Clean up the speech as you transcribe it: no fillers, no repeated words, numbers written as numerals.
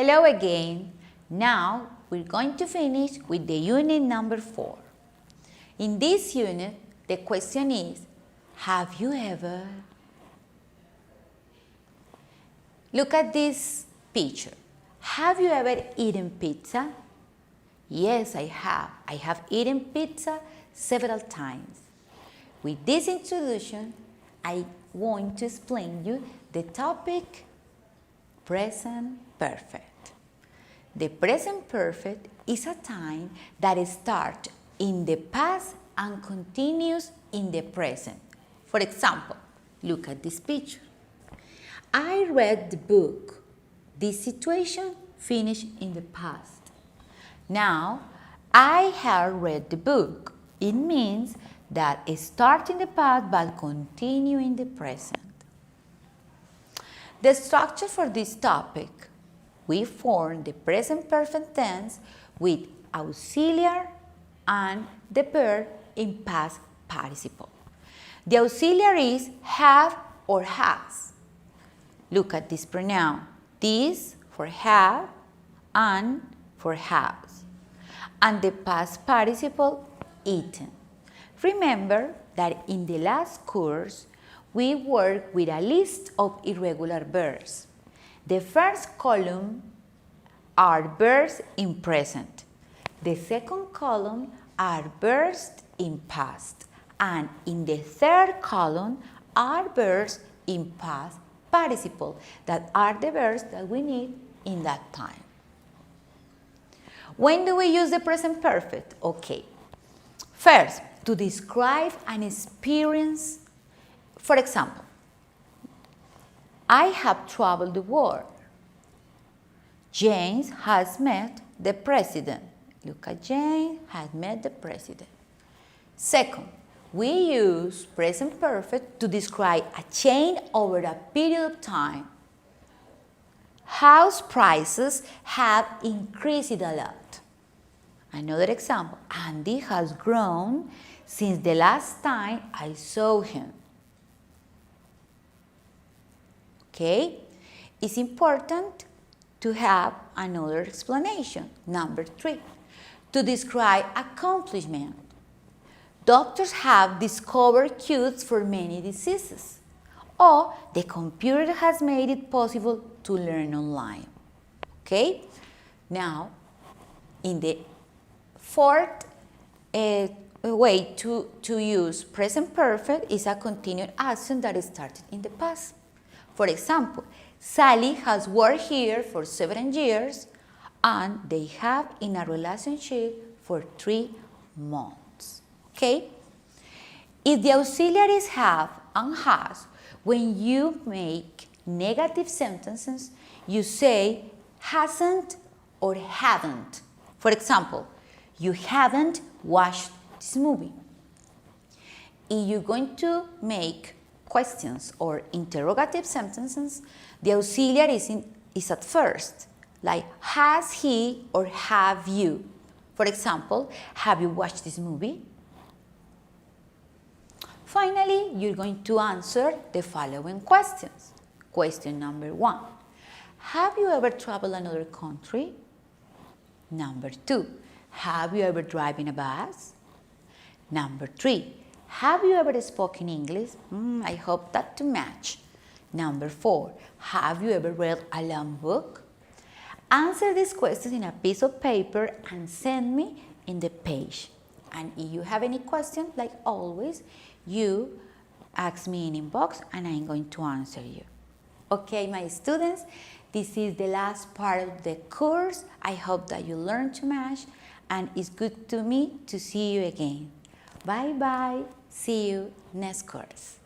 Hello again. Now we're going to finish with the unit number 4. In this unit, the question is, have you ever? Look at this picture. Have you ever eaten pizza? Yes, I have. I have eaten pizza several times. With this introduction, I want to explain you the topic present perfect. The present perfect is a time that starts in the past and continues in the present. For example, look at this picture. I read the book. This situation finished in the past. Now, I have read the book. It means that it starts in the past but continues in the present. The structure for this topic, we form the present perfect tense with auxiliary and the verb in past participle. The auxiliary is have or has. Look at this pronoun. This for have and for has. And the past participle eaten. Remember that in the last course, we worked with a list of irregular verbs. The first column are verbs in present. The second column are verbs in past. And in the third column are verbs in past participle, that are the verbs that we need in that time. When do we use the present perfect? Okay. First, to describe an experience. For example, I have traveled the world. James has met the president. Look at James has met the president. Second, we use present perfect to describe a change over a period of time. House prices have increased a lot. Another example, Andy has grown since the last time I saw him. Okay, it's important to have another explanation. Number 3, to describe accomplishment. Doctors have discovered cures for many diseases, or the computer has made it possible to learn online. Okay, now in the fourth way to use present perfect is a continued action that started in the past. For example, Sally has worked here for 7 years and they have in a relationship for 3 months. Okay? If the auxiliaries have and has, when you make negative sentences, you say hasn't or haven't. For example, you haven't watched this movie. If you're going to make questions or interrogative sentences, the auxiliary is at first, like has he or have you. For example, have you watched this movie? Finally, you're going to answer the following questions. Question number 1, have you ever traveled another country? Number 2, have you ever driven a bus? Number 3, have you ever spoken English? I hope that to match. Number 4, have you ever read a long book? Answer these questions in a piece of paper and send me in the page. And if you have any question, like always, you ask me in inbox and I'm going to answer you. Okay, my students, this is the last part of the course. I hope that you learn to match and it's good to me to see you again. Bye bye. See you next course.